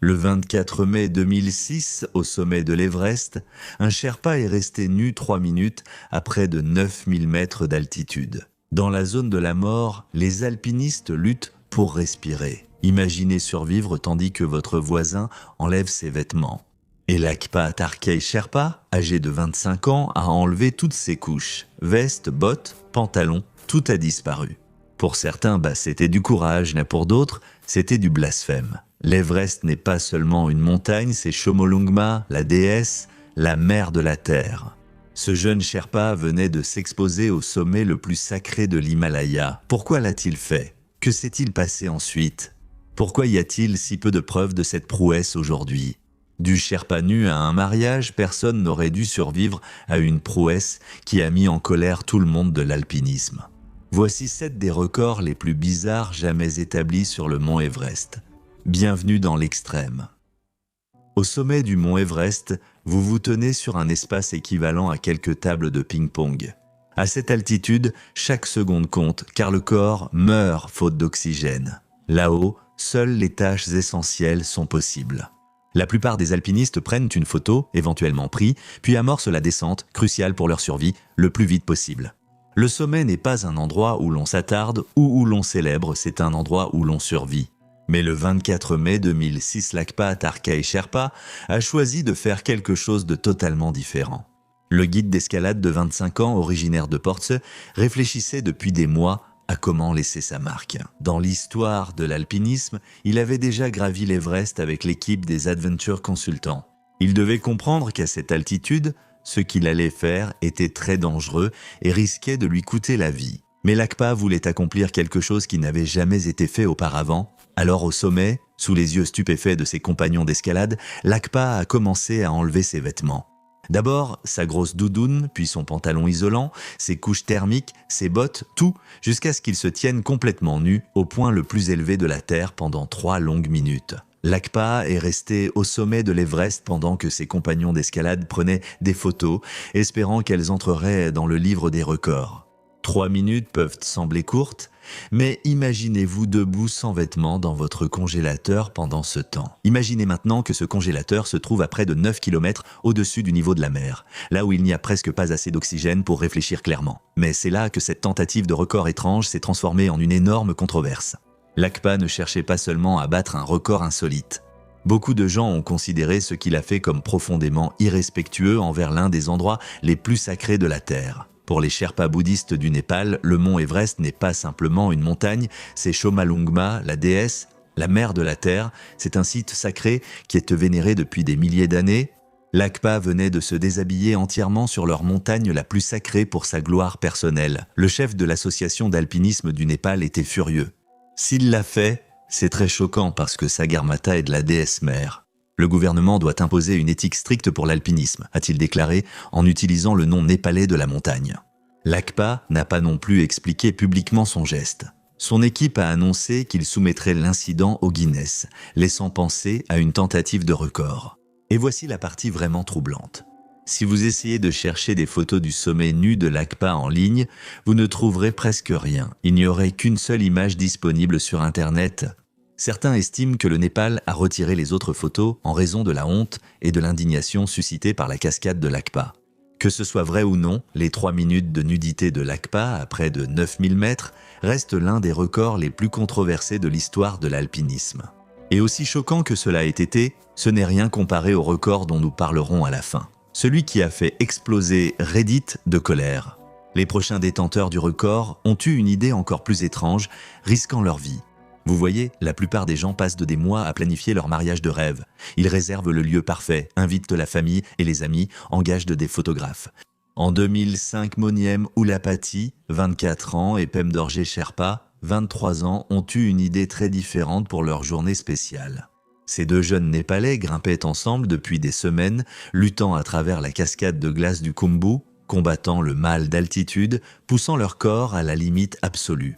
Le 24 mai 2006, au sommet de l'Everest, un Sherpa est resté nu 3 minutes à près de 9000 mètres d'altitude. Dans la zone de la mort, les alpinistes luttent pour respirer. Imaginez survivre tandis que votre voisin enlève ses vêtements. Et Lakpa Tarkey Sherpa, âgé de 25 ans, a enlevé toutes ses couches. Veste, bottes, pantalons, tout a disparu. Pour certains, c'était du courage, mais pour d'autres, c'était du blasphème. L'Everest n'est pas seulement une montagne, c'est Chomolungma, la déesse, la mère de la terre. Ce jeune Sherpa venait de s'exposer au sommet le plus sacré de l'Himalaya. Pourquoi l'a-t-il fait? Que s'est-il passé ensuite? Pourquoi y a-t-il si peu de preuves de cette prouesse aujourd'hui? Du Sherpa nu à un mariage, personne n'aurait dû survivre à une prouesse qui a mis en colère tout le monde de l'alpinisme. Voici 7 des records les plus bizarres jamais établis sur le mont Everest. Bienvenue dans l'extrême. Au sommet du mont Everest, vous vous tenez sur un espace équivalent à quelques tables de ping-pong. À cette altitude, chaque seconde compte car le corps meurt faute d'oxygène. Là-haut, seules les tâches essentielles sont possibles. La plupart des alpinistes prennent une photo, éventuellement prise, puis amorcent la descente, cruciale pour leur survie, le plus vite possible. Le sommet n'est pas un endroit où l'on s'attarde ou où l'on célèbre, c'est un endroit où l'on survit. Mais le 24 mai 2006, Lakpa Tarkey Sherpa a choisi de faire quelque chose de totalement différent. Le guide d'escalade de 25 ans, originaire de Portse, réfléchissait depuis des mois à comment laisser sa marque. Dans l'histoire de l'alpinisme, il avait déjà gravi l'Everest avec l'équipe des Adventure Consultants. Il devait comprendre qu'à cette altitude, ce qu'il allait faire était très dangereux et risquait de lui coûter la vie. Mais Lakpa voulait accomplir quelque chose qui n'avait jamais été fait auparavant. Alors au sommet, sous les yeux stupéfaits de ses compagnons d'escalade, Lakpa a commencé à enlever ses vêtements. D'abord, sa grosse doudoune, puis son pantalon isolant, ses couches thermiques, ses bottes, tout, jusqu'à ce qu'il se tienne complètement nu au point le plus élevé de la Terre pendant 3 longues minutes. Lakpa est resté au sommet de l'Everest pendant que ses compagnons d'escalade prenaient des photos, espérant qu'elles entreraient dans le livre des records. 3 minutes peuvent sembler courtes, mais imaginez-vous debout sans vêtements dans votre congélateur pendant ce temps. Imaginez maintenant que ce congélateur se trouve à près de 9 km au-dessus du niveau de la mer, là où il n'y a presque pas assez d'oxygène pour réfléchir clairement. Mais c'est là que cette tentative de record étrange s'est transformée en une énorme controverse. Lakpa ne cherchait pas seulement à battre un record insolite. Beaucoup de gens ont considéré ce qu'il a fait comme profondément irrespectueux envers l'un des endroits les plus sacrés de la Terre. Pour les Sherpas bouddhistes du Népal, le mont Everest n'est pas simplement une montagne, c'est Chomolungma, la déesse, la mère de la terre. C'est un site sacré qui est vénéré depuis des milliers d'années. Lakpa venait de se déshabiller entièrement sur leur montagne la plus sacrée pour sa gloire personnelle. Le chef de l'association d'alpinisme du Népal était furieux. S'il l'a fait, c'est très choquant parce que Sagarmatha est de la déesse mère. Le gouvernement doit imposer une éthique stricte pour l'alpinisme, a-t-il déclaré en utilisant le nom népalais de la montagne. Lakpa n'a pas non plus expliqué publiquement son geste. Son équipe a annoncé qu'il soumettrait l'incident au Guinness, laissant penser à une tentative de record. Et voici la partie vraiment troublante. Si vous essayez de chercher des photos du sommet nu de Lakpa en ligne, vous ne trouverez presque rien. Il n'y aurait qu'une seule image disponible sur Internet. Certains estiment que le Népal a retiré les autres photos en raison de la honte et de l'indignation suscitée par la cascade de Lakpa. Que ce soit vrai ou non, les 3 minutes de nudité de Lakpa à près de 9000 mètres restent l'un des records les plus controversés de l'histoire de l'alpinisme. Et aussi choquant que cela ait été, ce n'est rien comparé au record dont nous parlerons à la fin. Celui qui a fait exploser Reddit de colère. Les prochains détenteurs du record ont eu une idée encore plus étrange, risquant leur vie. Vous voyez, la plupart des gens passent des mois à planifier leur mariage de rêve. Ils réservent le lieu parfait, invitent la famille et les amis, engagent des photographes. En 2005, Moniem Ulapati, 24 ans, et Pemdorje Sherpa, 23 ans, ont eu une idée très différente pour leur journée spéciale. Ces 2 jeunes Népalais grimpaient ensemble depuis des semaines, luttant à travers la cascade de glace du Khumbu, combattant le mal d'altitude, poussant leur corps à la limite absolue.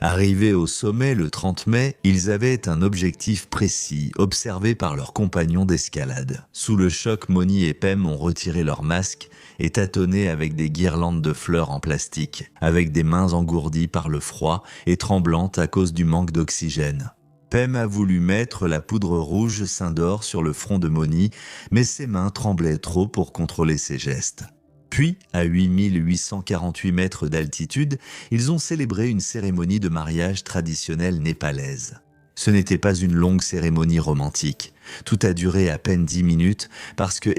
Arrivés au sommet le 30 mai, ils avaient un objectif précis, observé par leurs compagnons d'escalade. Sous le choc, Moni et Pem ont retiré leurs masques et tâtonné avec des guirlandes de fleurs en plastique, avec des mains engourdies par le froid et tremblantes à cause du manque d'oxygène. Pem a voulu mettre la poudre rouge Saint d'Or sur le front de Moni, mais ses mains tremblaient trop pour contrôler ses gestes. Puis, à 8848 mètres d'altitude, ils ont célébré une cérémonie de mariage traditionnelle népalaise. Ce n'était pas une longue cérémonie romantique. Tout a duré à peine 10 minutes parce que,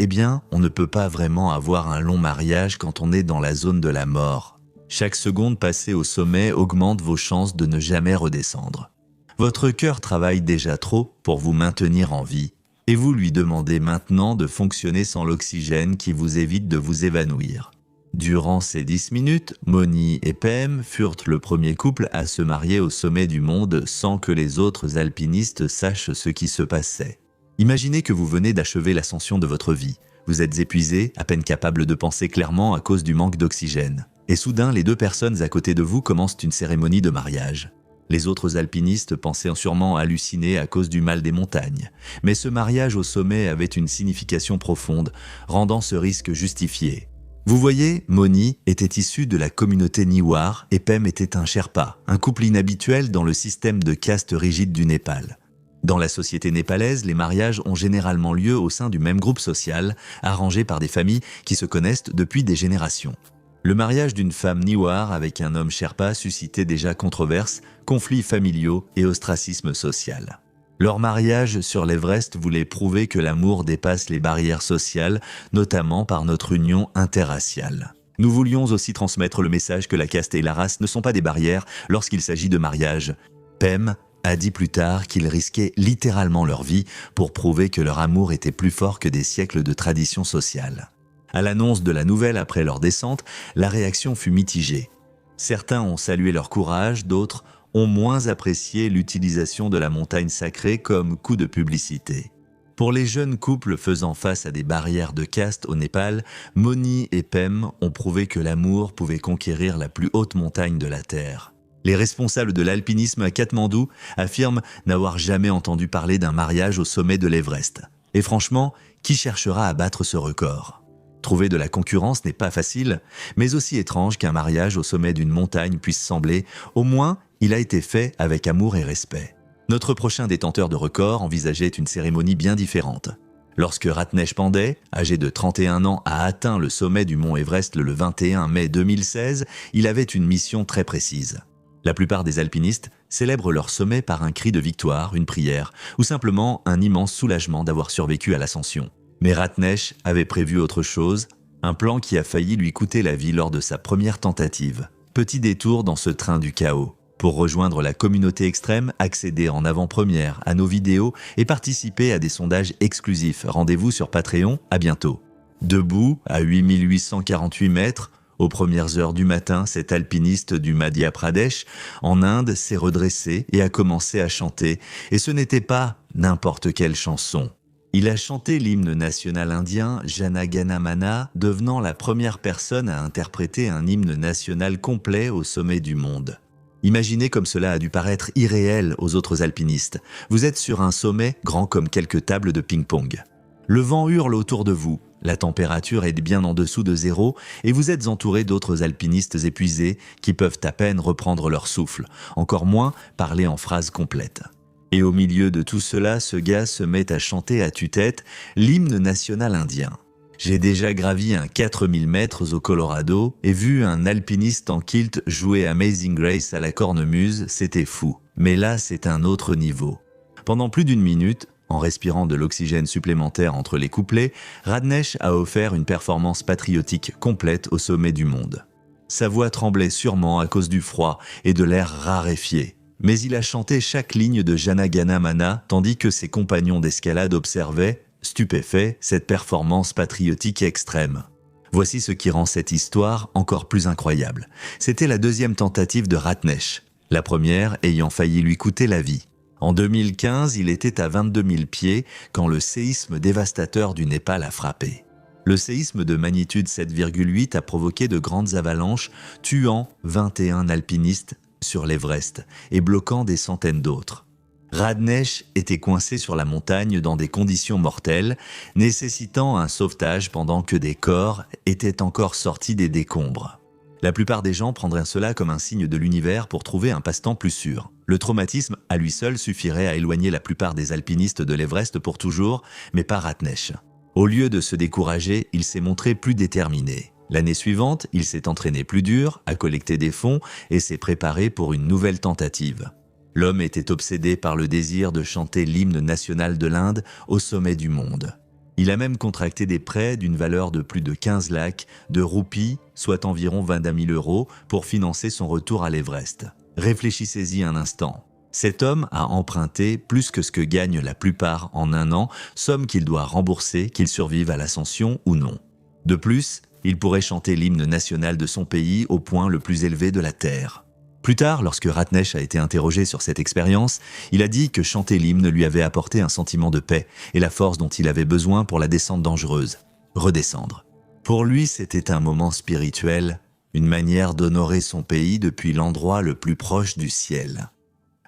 on ne peut pas vraiment avoir un long mariage quand on est dans la zone de la mort. Chaque seconde passée au sommet augmente vos chances de ne jamais redescendre. Votre cœur travaille déjà trop pour vous maintenir en vie. Et vous lui demandez maintenant de fonctionner sans l'oxygène qui vous évite de vous évanouir. Durant ces 10 minutes, Moni et Pem furent le premier couple à se marier au sommet du monde sans que les autres alpinistes sachent ce qui se passait. Imaginez que vous venez d'achever l'ascension de votre vie. Vous êtes épuisé, à peine capable de penser clairement à cause du manque d'oxygène. Et soudain, les deux personnes à côté de vous commencent une cérémonie de mariage. Les autres alpinistes pensaient sûrement halluciner à cause du mal des montagnes. Mais ce mariage au sommet avait une signification profonde, rendant ce risque justifié. Vous voyez, Moni était issu de la communauté Niwar et Pem était un Sherpa, un couple inhabituel dans le système de caste rigide du Népal. Dans la société népalaise, les mariages ont généralement lieu au sein du même groupe social, arrangé par des familles qui se connaissent depuis des générations. Le mariage d'une femme Niwar avec un homme Sherpa suscitait déjà controverses, conflits familiaux et ostracisme social. Leur mariage sur l'Everest voulait prouver que l'amour dépasse les barrières sociales, notamment par notre union interraciale. Nous voulions aussi transmettre le message que la caste et la race ne sont pas des barrières lorsqu'il s'agit de mariage. Pem a dit plus tard qu'ils risquaient littéralement leur vie pour prouver que leur amour était plus fort que des siècles de tradition sociale. À l'annonce de la nouvelle après leur descente, la réaction fut mitigée. Certains ont salué leur courage, d'autres ont moins apprécié l'utilisation de la montagne sacrée comme coup de publicité. Pour les jeunes couples faisant face à des barrières de caste au Népal, Moni et Pem ont prouvé que l'amour pouvait conquérir la plus haute montagne de la Terre. Les responsables de l'alpinisme à Katmandou affirment n'avoir jamais entendu parler d'un mariage au sommet de l'Everest. Et franchement, qui cherchera à battre ce record ? Trouver de la concurrence n'est pas facile, mais aussi étrange qu'un mariage au sommet d'une montagne puisse sembler, au moins, il a été fait avec amour et respect. Notre prochain détenteur de record envisageait une cérémonie bien différente. Lorsque Ratnesh Pandey, âgé de 31 ans, a atteint le sommet du mont Everest le 21 mai 2016, il avait une mission très précise. La plupart des alpinistes célèbrent leur sommet par un cri de victoire, une prière, ou simplement un immense soulagement d'avoir survécu à l'ascension. Mais Ratnesh avait prévu autre chose, un plan qui a failli lui coûter la vie lors de sa première tentative. Petit détour dans ce train du chaos. Pour rejoindre la communauté extrême, accéder en avant-première à nos vidéos et participer à des sondages exclusifs. Rendez-vous sur Patreon, à bientôt. Debout, à 8848 mètres, aux premières heures du matin, cet alpiniste du Madhya Pradesh, en Inde, s'est redressé et a commencé à chanter. Et ce n'était pas n'importe quelle chanson. Il a chanté l'hymne national indien Jana Gana Mana, devenant la première personne à interpréter un hymne national complet au sommet du monde. Imaginez comme cela a dû paraître irréel aux autres alpinistes. Vous êtes sur un sommet grand comme quelques tables de ping-pong. Le vent hurle autour de vous, la température est bien en dessous de zéro et vous êtes entouré d'autres alpinistes épuisés qui peuvent à peine reprendre leur souffle, encore moins parler en phrases complètes. Et au milieu de tout cela, ce gars se met à chanter à tue-tête l'hymne national indien. J'ai déjà gravi un 4000 mètres au Colorado et vu un alpiniste en kilt jouer Amazing Grace à la cornemuse, c'était fou. Mais là, c'est un autre niveau. Pendant plus d'une minute, en respirant de l'oxygène supplémentaire entre les couplets, Ratnesh a offert une performance patriotique complète au sommet du monde. Sa voix tremblait sûrement à cause du froid et de l'air raréfié. Mais il a chanté chaque ligne de Jana Gana Mana tandis que ses compagnons d'escalade observaient, stupéfaits, cette performance patriotique extrême. Voici ce qui rend cette histoire encore plus incroyable. C'était la deuxième tentative de Ratnesh, la première ayant failli lui coûter la vie. En 2015, il était à 22 000 pieds quand le séisme dévastateur du Népal a frappé. Le séisme de magnitude 7,8 a provoqué de grandes avalanches, tuant 21 alpinistes sur l'Everest et bloquant des centaines d'autres. Ratnesh était coincé sur la montagne dans des conditions mortelles, nécessitant un sauvetage pendant que des corps étaient encore sortis des décombres. La plupart des gens prendraient cela comme un signe de l'univers pour trouver un passe-temps plus sûr. Le traumatisme, à lui seul, suffirait à éloigner la plupart des alpinistes de l'Everest pour toujours, mais pas Ratnesh. Au lieu de se décourager, il s'est montré plus déterminé. L'année suivante, il s'est entraîné plus dur, a collecté des fonds et s'est préparé pour une nouvelle tentative. L'homme était obsédé par le désir de chanter l'hymne national de l'Inde au sommet du monde. Il a même contracté des prêts d'une valeur de plus de 15 lakhs de roupies, soit environ 22 000 euros, pour financer son retour à l'Everest. Réfléchissez-y un instant. Cet homme a emprunté plus que ce que gagnent la plupart en un an, somme qu'il doit rembourser, qu'il survive à l'ascension ou non. De plus, il pourrait chanter l'hymne national de son pays au point le plus élevé de la Terre. Plus tard, lorsque Ratnesh a été interrogé sur cette expérience, il a dit que chanter l'hymne lui avait apporté un sentiment de paix et la force dont il avait besoin pour la descente dangereuse, redescendre. Pour lui, c'était un moment spirituel, une manière d'honorer son pays depuis l'endroit le plus proche du ciel.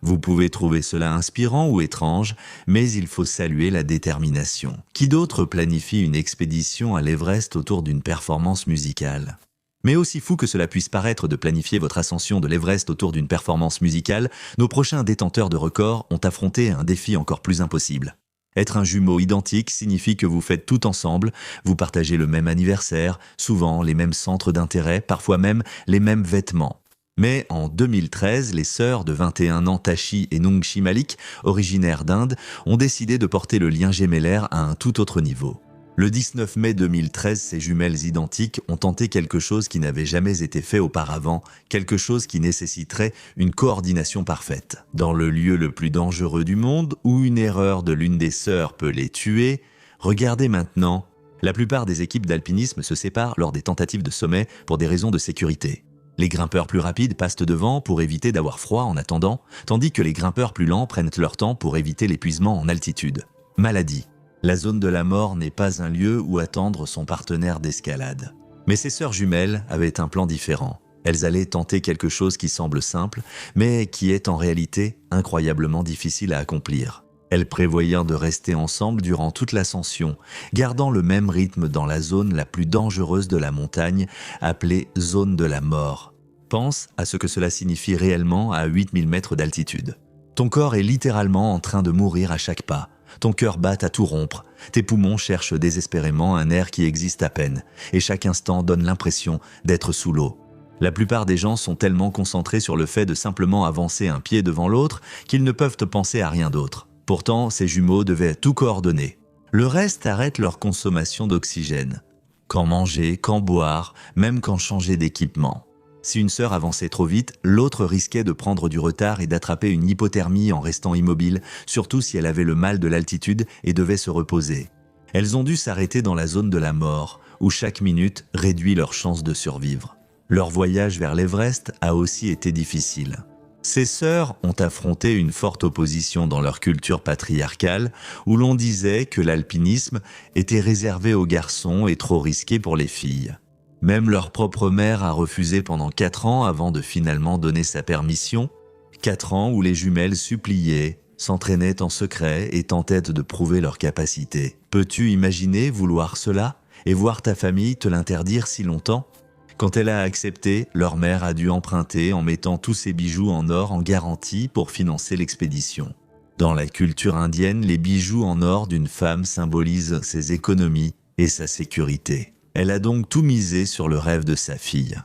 Vous pouvez trouver cela inspirant ou étrange, mais il faut saluer la détermination. Qui d'autre planifie une expédition à l'Everest autour d'une performance musicale ? Mais aussi fou que cela puisse paraître de planifier votre ascension de l'Everest autour d'une performance musicale, nos prochains détenteurs de records ont affronté un défi encore plus impossible. Être un jumeau identique signifie que vous faites tout ensemble, vous partagez le même anniversaire, souvent les mêmes centres d'intérêt, parfois même les mêmes vêtements. Mais en 2013, les sœurs de 21 ans Tashi et Nungshi Malik, originaires d'Inde, ont décidé de porter le lien gémellaire à un tout autre niveau. Le 19 mai 2013, ces jumelles identiques ont tenté quelque chose qui n'avait jamais été fait auparavant, quelque chose qui nécessiterait une coordination parfaite. Dans le lieu le plus dangereux du monde, où une erreur de l'une des sœurs peut les tuer, regardez maintenant, la plupart des équipes d'alpinisme se séparent lors des tentatives de sommet pour des raisons de sécurité. Les grimpeurs plus rapides passent devant pour éviter d'avoir froid en attendant, tandis que les grimpeurs plus lents prennent leur temps pour éviter l'épuisement en altitude. Maladie. La zone de la mort n'est pas un lieu où attendre son partenaire d'escalade. Mais ces sœurs jumelles avaient un plan différent. Elles allaient tenter quelque chose qui semble simple, mais qui est en réalité incroyablement difficile à accomplir. Elles prévoyaient de rester ensemble durant toute l'ascension, gardant le même rythme dans la zone la plus dangereuse de la montagne, appelée zone de la mort. Pense à ce que cela signifie réellement à 8000 mètres d'altitude. Ton corps est littéralement en train de mourir à chaque pas. Ton cœur bat à tout rompre, tes poumons cherchent désespérément un air qui existe à peine, et chaque instant donne l'impression d'être sous l'eau. La plupart des gens sont tellement concentrés sur le fait de simplement avancer un pied devant l'autre qu'ils ne peuvent penser à rien d'autre. Pourtant, ces jumeaux devaient tout coordonner. Le reste arrête leur consommation d'oxygène. Quand manger, quand boire, même quand changer d'équipement. Si une sœur avançait trop vite, l'autre risquait de prendre du retard et d'attraper une hypothermie en restant immobile, surtout si elle avait le mal de l'altitude et devait se reposer. Elles ont dû s'arrêter dans la zone de la mort, où chaque minute réduit leur chance de survivre. Leur voyage vers l'Everest a aussi été difficile. Ces sœurs ont affronté une forte opposition dans leur culture patriarcale, où l'on disait que l'alpinisme était réservé aux garçons et trop risqué pour les filles. Même leur propre mère a refusé pendant 4 ans avant de finalement donner sa permission. 4 ans où les jumelles suppliaient, s'entraînaient en secret et tentaient de prouver leur capacité. Peux-tu imaginer vouloir cela et voir ta famille te l'interdire si longtemps ? Quand elle a accepté, leur mère a dû emprunter en mettant tous ses bijoux en or en garantie pour financer l'expédition. Dans la culture indienne, les bijoux en or d'une femme symbolisent ses économies et sa sécurité. Elle a donc tout misé sur le rêve de sa fille.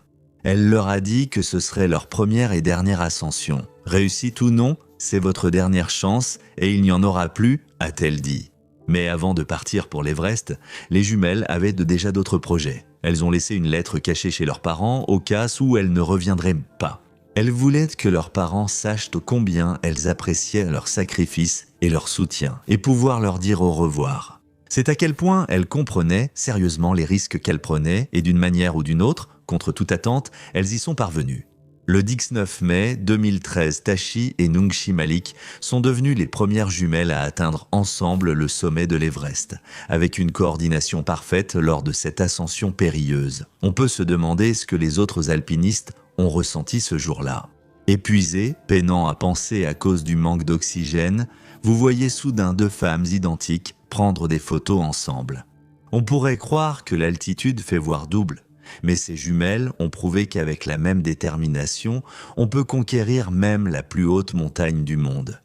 Elle leur a dit que ce serait leur première et dernière ascension. Réussite ou non, c'est votre dernière chance et il n'y en aura plus, a-t-elle dit. Mais avant de partir pour l'Everest, les jumelles avaient déjà d'autres projets. Elles ont laissé une lettre cachée chez leurs parents au cas où elles ne reviendraient pas. Elles voulaient que leurs parents sachent combien elles appréciaient leur sacrifice et leur soutien et pouvoir leur dire au revoir. C'est à quel point elles comprenaient sérieusement les risques qu'elles prenaient et d'une manière ou d'une autre, contre toute attente, elles y sont parvenues. Le 19 mai 2013, Tashi et Nungshi Malik sont devenues les premières jumelles à atteindre ensemble le sommet de l'Everest, avec une coordination parfaite lors de cette ascension périlleuse. On peut se demander ce que les autres alpinistes ont ressenti ce jour-là. Épuisés, peinant à penser à cause du manque d'oxygène, vous voyez soudain 2 femmes identiques prendre des photos ensemble. On pourrait croire que l'altitude fait voir double, Mais ces jumelles ont prouvé qu'avec la même détermination, on peut conquérir même la plus haute montagne du monde.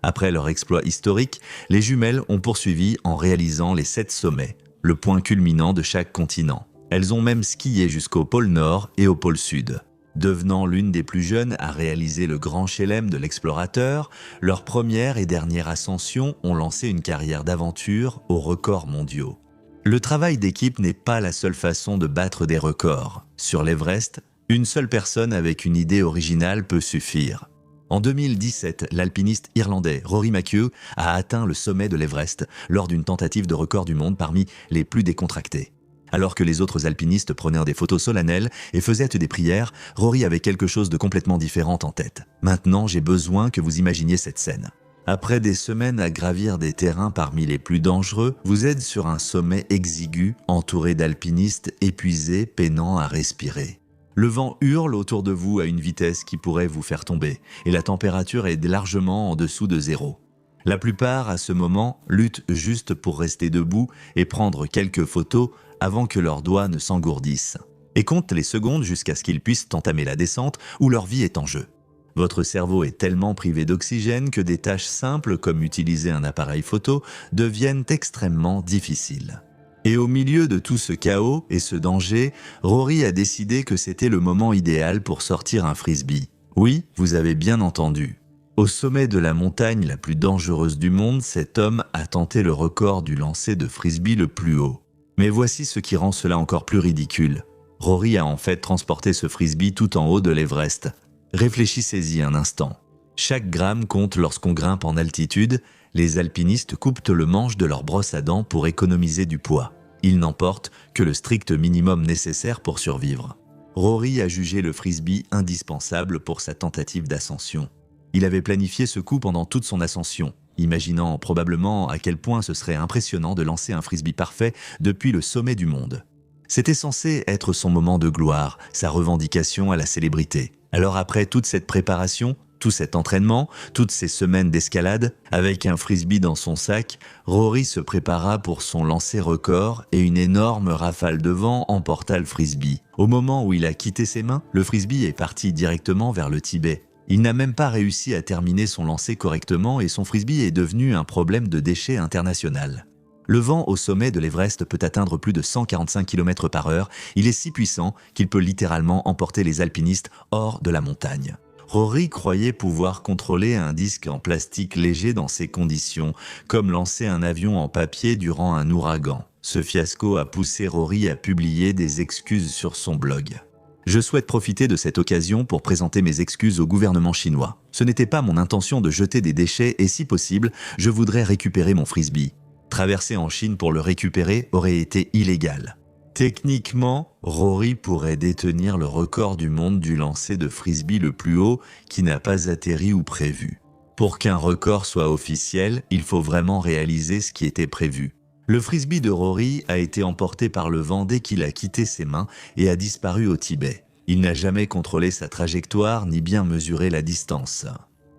Après leur exploit historique, les jumelles ont poursuivi en réalisant les 7 sommets, le point culminant de chaque continent. Elles ont même skié jusqu'au pôle Nord et au pôle Sud. Devenant l'une des plus jeunes à réaliser le grand chelem de l'explorateur, leur première et dernière ascension ont lancé une carrière d'aventure aux records mondiaux. Le travail d'équipe n'est pas la seule façon de battre des records. Sur l'Everest, une seule personne avec une idée originale peut suffire. En 2017, l'alpiniste irlandais Rory McIlroy a atteint le sommet de l'Everest lors d'une tentative de record du monde parmi les plus décontractés. Alors que les autres alpinistes prenaient des photos solennelles et faisaient des prières, Rory avait quelque chose de complètement différent en tête. Maintenant, j'ai besoin que vous imaginiez cette scène. Après des semaines à gravir des terrains parmi les plus dangereux, vous êtes sur un sommet exigu, entouré d'alpinistes épuisés, peinant à respirer. Le vent hurle autour de vous à une vitesse qui pourrait vous faire tomber, et la température est largement en dessous de 0. La plupart, à ce moment, luttent juste pour rester debout et prendre quelques photos avant que leurs doigts ne s'engourdissent, et comptent les secondes jusqu'à ce qu'ils puissent entamer la descente où leur vie est en jeu. Votre cerveau est tellement privé d'oxygène que des tâches simples comme utiliser un appareil photo deviennent extrêmement difficiles. Et au milieu de tout ce chaos et ce danger, Rory a décidé que c'était le moment idéal pour sortir un frisbee. Oui, vous avez bien entendu. Au sommet de la montagne la plus dangereuse du monde, cet homme a tenté le record du lancer de frisbee le plus haut. Mais voici ce qui rend cela encore plus ridicule. Rory a en fait transporté ce frisbee tout en haut de l'Everest. Réfléchissez-y un instant. Chaque gramme compte lorsqu'on grimpe en altitude. Les alpinistes coupent le manche de leur brosse à dents pour économiser du poids. Ils n'emportent que le strict minimum nécessaire pour survivre. Rory a jugé le frisbee indispensable pour sa tentative d'ascension. Il avait planifié ce coup pendant toute son ascension, imaginant probablement à quel point ce serait impressionnant de lancer un frisbee parfait depuis le sommet du monde. C'était censé être son moment de gloire, sa revendication à la célébrité. Alors après toute cette préparation, tout cet entraînement, toutes ces semaines d'escalade, avec un frisbee dans son sac, Rory se prépara pour son lancer record et une énorme rafale de vent emporta le frisbee. Au moment où il a quitté ses mains, le frisbee est parti directement vers le Tibet. Il n'a même pas réussi à terminer son lancer correctement et son frisbee est devenu un problème de déchets international. Le vent au sommet de l'Everest peut atteindre plus de 145 km/h. Il est si puissant qu'il peut littéralement emporter les alpinistes hors de la montagne. Rory croyait pouvoir contrôler un disque en plastique léger dans ces conditions, comme lancer un avion en papier durant un ouragan. Ce fiasco a poussé Rory à publier des excuses sur son blog. Je souhaite profiter de cette occasion pour présenter mes excuses au gouvernement chinois. Ce n'était pas mon intention de jeter des déchets et si possible, je voudrais récupérer mon frisbee. Traverser en Chine pour le récupérer aurait été illégal. Techniquement, Rory pourrait détenir le record du monde du lancer de frisbee le plus haut qui n'a pas atterri ou prévu. Pour qu'un record soit officiel, il faut vraiment réaliser ce qui était prévu. Le frisbee de Rory a été emporté par le vent dès qu'il a quitté ses mains et a disparu au Tibet. Il n'a jamais contrôlé sa trajectoire ni bien mesuré la distance.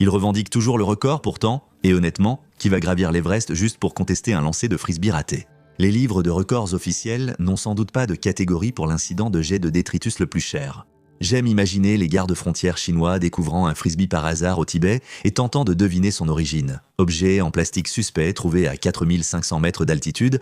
Il revendique toujours le record pourtant, et honnêtement, qui va gravir l'Everest juste pour contester un lancer de frisbee raté. Les livres de records officiels n'ont sans doute pas de catégorie pour l'incident de jet de détritus le plus cher. J'aime imaginer les gardes-frontières chinois découvrant un frisbee par hasard au Tibet et tentant de deviner son origine. Objet en plastique suspect trouvé à 4500 mètres d'altitude,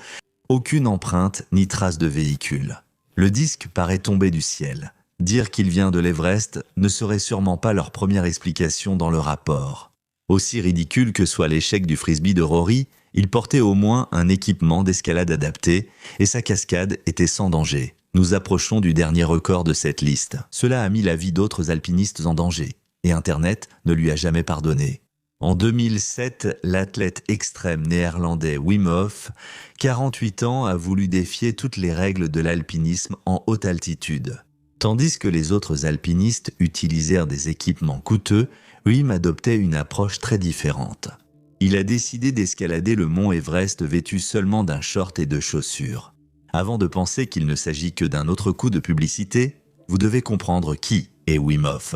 aucune empreinte ni trace de véhicule. Le disque paraît tomber du ciel. Dire qu'il vient de l'Everest ne serait sûrement pas leur première explication dans le rapport. Aussi ridicule que soit l'échec du frisbee de Rory, il portait au moins un équipement d'escalade adapté et sa cascade était sans danger. Nous approchons du dernier record de cette liste. Cela a mis la vie d'autres alpinistes en danger, et Internet ne lui a jamais pardonné. En 2007, l'athlète extrême néerlandais Wim Hof, 48 ans, a voulu défier toutes les règles de l'alpinisme en haute altitude. Tandis que les autres alpinistes utilisèrent des équipements coûteux, Wim adoptait une approche très différente. Il a décidé d'escalader le mont Everest vêtu seulement d'un short et de chaussures. Avant de penser qu'il ne s'agit que d'un autre coup de publicité, vous devez comprendre qui est Wim Hof.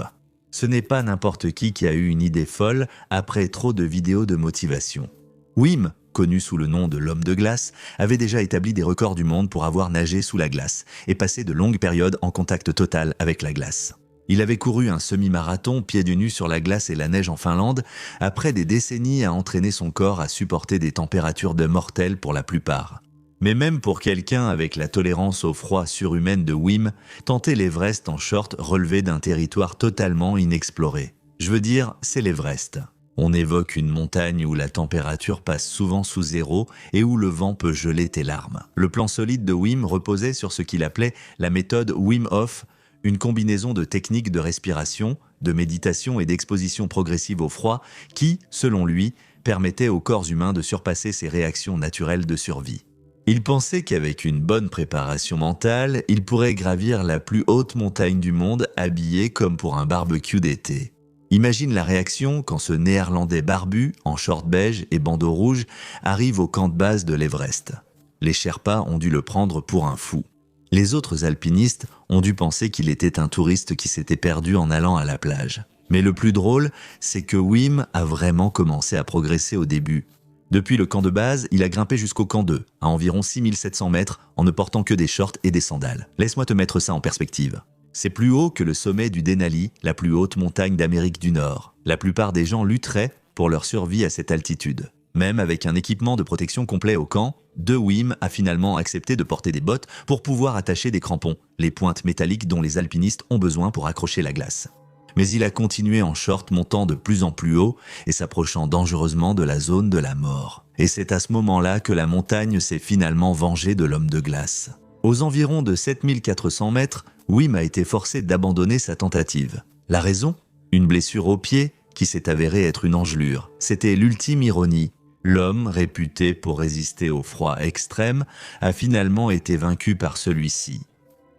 Ce n'est pas n'importe qui a eu une idée folle après trop de vidéos de motivation. Wim connu sous le nom de l'homme de glace, avait déjà établi des records du monde pour avoir nagé sous la glace et passé de longues périodes en contact total avec la glace. Il avait couru un semi-marathon pieds nus sur la glace et la neige en Finlande, après des décennies à entraîner son corps à supporter des températures de mortelles pour la plupart. Mais même pour quelqu'un avec la tolérance au froid surhumaine de Wim, tenter l'Everest en short relevait d'un territoire totalement inexploré. Je veux dire, c'est l'Everest. On évoque une montagne où la température passe souvent sous zéro et où le vent peut geler tes larmes. Le plan solide de Wim reposait sur ce qu'il appelait la méthode Wim Hof, une combinaison de techniques de respiration, de méditation et d'exposition progressive au froid qui, selon lui, permettait au corps humain de surpasser ses réactions naturelles de survie. Il pensait qu'avec une bonne préparation mentale, il pourrait gravir la plus haute montagne du monde habillé comme pour un barbecue d'été. Imagine la réaction quand ce Néerlandais barbu, en short beige et bandeau rouge, arrive au camp de base de l'Everest. Les Sherpas ont dû le prendre pour un fou. Les autres alpinistes ont dû penser qu'il était un touriste qui s'était perdu en allant à la plage. Mais le plus drôle, c'est que Wim a vraiment commencé à progresser au début. Depuis le camp de base, il a grimpé jusqu'au camp 2, à environ 6700 mètres, en ne portant que des shorts et des sandales. Laisse-moi te mettre ça en perspective. C'est plus haut que le sommet du Denali, la plus haute montagne d'Amérique du Nord. La plupart des gens lutteraient pour leur survie à cette altitude. Même avec un équipement de protection complet au camp, De Wim a finalement accepté de porter des bottes pour pouvoir attacher des crampons, les pointes métalliques dont les alpinistes ont besoin pour accrocher la glace. Mais il a continué en short, montant de plus en plus haut et s'approchant dangereusement de la zone de la mort. Et c'est à ce moment-là que la montagne s'est finalement vengée de l'homme de glace. Aux environs de 7400 mètres, Wim a été forcé d'abandonner sa tentative. La raison ? Une blessure au pied qui s'est avérée être une engelure. C'était l'ultime ironie. L'homme, réputé pour résister au froid extrême, a finalement été vaincu par celui-ci.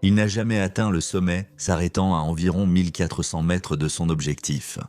Il n'a jamais atteint le sommet, s'arrêtant à environ 1400 mètres de son objectif.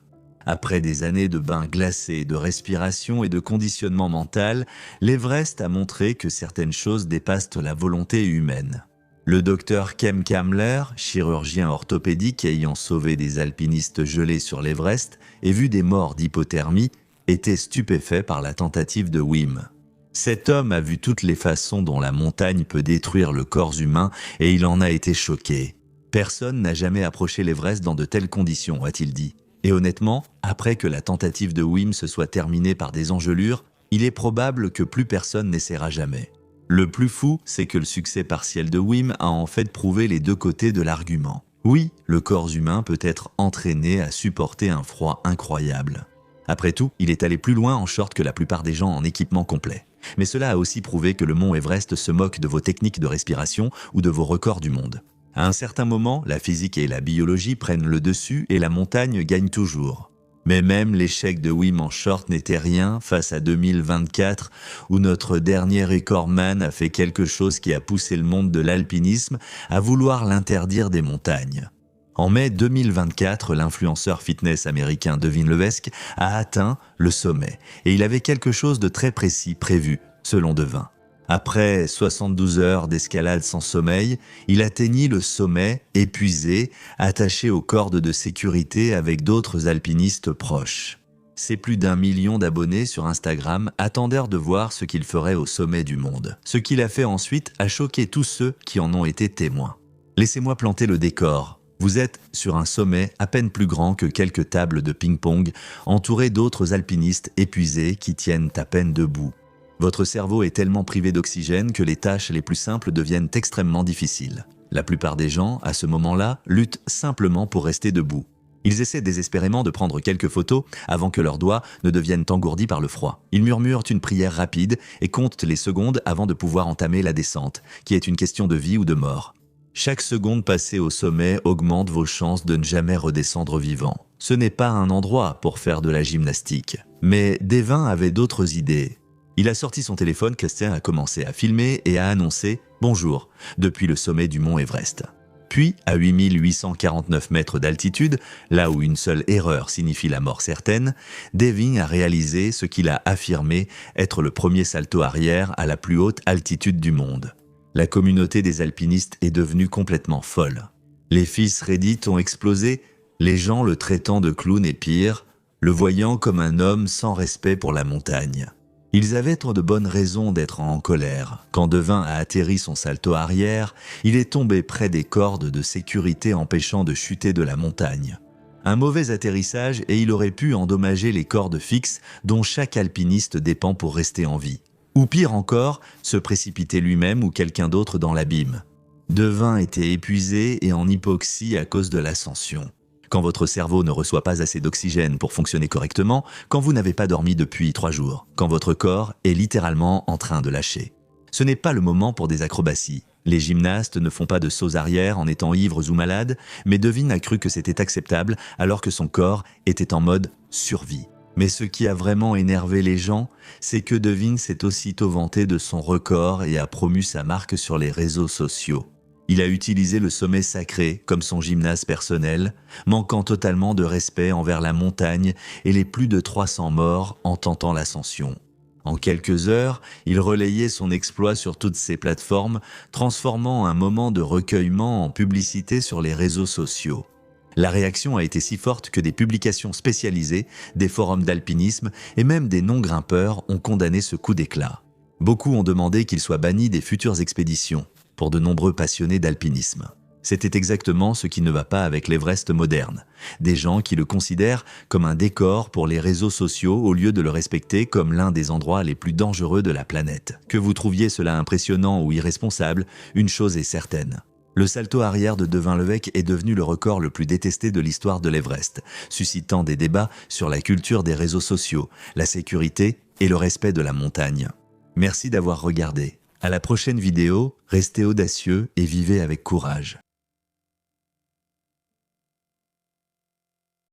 Après des années de bains glacés, de respiration et de conditionnement mental, l'Everest a montré que certaines choses dépassent la volonté humaine. Le docteur Kem Kamler, chirurgien orthopédique ayant sauvé des alpinistes gelés sur l'Everest et vu des morts d'hypothermie, était stupéfait par la tentative de Wim. Cet homme a vu toutes les façons dont la montagne peut détruire le corps humain et il en a été choqué. Personne n'a jamais approché l'Everest dans de telles conditions, a-t-il dit. Et honnêtement, après que la tentative de Wim se soit terminée par des engelures, il est probable que plus personne n'essaiera jamais. Le plus fou, c'est que le succès partiel de Wim a en fait prouvé les deux côtés de l'argument. Oui, le corps humain peut être entraîné à supporter un froid incroyable. Après tout, il est allé plus loin en short que la plupart des gens en équipement complet. Mais cela a aussi prouvé que le mont Everest se moque de vos techniques de respiration ou de vos records du monde. À un certain moment, la physique et la biologie prennent le dessus et la montagne gagne toujours. Mais même l'échec de Wim en short n'était rien face à 2024 où notre dernier recordman a fait quelque chose qui a poussé le monde de l'alpinisme à vouloir l'interdire des montagnes. En mai 2024, l'influenceur fitness américain Devin Levesque a atteint le sommet et il avait quelque chose de très précis prévu, selon Devin. Après 72 heures d'escalade sans sommeil, il atteignit le sommet, épuisé, attaché aux cordes de sécurité avec d'autres alpinistes proches. Ses plus d'1 million d'abonnés sur Instagram attendèrent de voir ce qu'il ferait au sommet du monde. Ce qu'il a fait ensuite a choqué tous ceux qui en ont été témoins. Laissez-moi planter le décor. Vous êtes sur un sommet à peine plus grand que quelques tables de ping-pong, entouré d'autres alpinistes épuisés qui tiennent à peine debout. Votre cerveau est tellement privé d'oxygène que les tâches les plus simples deviennent extrêmement difficiles. La plupart des gens, à ce moment-là, luttent simplement pour rester debout. Ils essaient désespérément de prendre quelques photos avant que leurs doigts ne deviennent engourdis par le froid. Ils murmurent une prière rapide et comptent les secondes avant de pouvoir entamer la descente, qui est une question de vie ou de mort. Chaque seconde passée au sommet augmente vos chances de ne jamais redescendre vivant. Ce n'est pas un endroit pour faire de la gymnastique. Mais Devin avait d'autres idées. Il a sorti son téléphone, Christian a commencé à filmer et a annoncé « Bonjour » depuis le sommet du mont Everest. Puis, à 8849 mètres d'altitude, là où une seule erreur signifie la mort certaine, Devin a réalisé ce qu'il a affirmé être le premier salto arrière à la plus haute altitude du monde. La communauté des alpinistes est devenue complètement folle. Les fils Reddit ont explosé, les gens le traitant de clown et pire, le voyant comme un homme sans respect pour la montagne. Ils avaient trop de bonnes raisons d'être en colère. Quand Devin a atterri son salto arrière, il est tombé près des cordes de sécurité empêchant de chuter de la montagne. Un mauvais atterrissage et il aurait pu endommager les cordes fixes dont chaque alpiniste dépend pour rester en vie. Ou pire encore, se précipiter lui-même ou quelqu'un d'autre dans l'abîme. Devin était épuisé et en hypoxie à cause de l'ascension. Quand votre cerveau ne reçoit pas assez d'oxygène pour fonctionner correctement, quand vous n'avez pas dormi depuis 3 jours, quand votre corps est littéralement en train de lâcher. Ce n'est pas le moment pour des acrobaties. Les gymnastes ne font pas de sauts arrière en étant ivres ou malades, mais Devin a cru que c'était acceptable alors que son corps était en mode survie. Mais ce qui a vraiment énervé les gens, c'est que Devin s'est aussitôt vanté de son record et a promu sa marque sur les réseaux sociaux. Il a utilisé le sommet sacré comme son gymnase personnel, manquant totalement de respect envers la montagne et les plus de 300 morts en tentant l'ascension. En quelques heures, il relayait son exploit sur toutes ses plateformes, transformant un moment de recueillement en publicité sur les réseaux sociaux. La réaction a été si forte que des publications spécialisées, des forums d'alpinisme et même des non-grimpeurs ont condamné ce coup d'éclat. Beaucoup ont demandé qu'il soit banni des futures expéditions, pour de nombreux passionnés d'alpinisme. C'était exactement ce qui ne va pas avec l'Everest moderne. Des gens qui le considèrent comme un décor pour les réseaux sociaux au lieu de le respecter comme l'un des endroits les plus dangereux de la planète. Que vous trouviez cela impressionnant ou irresponsable, une chose est certaine. Le salto arrière de Devin Levesque est devenu le record le plus détesté de l'histoire de l'Everest, suscitant des débats sur la culture des réseaux sociaux, la sécurité et le respect de la montagne. Merci d'avoir regardé. À la prochaine vidéo, restez audacieux et vivez avec courage.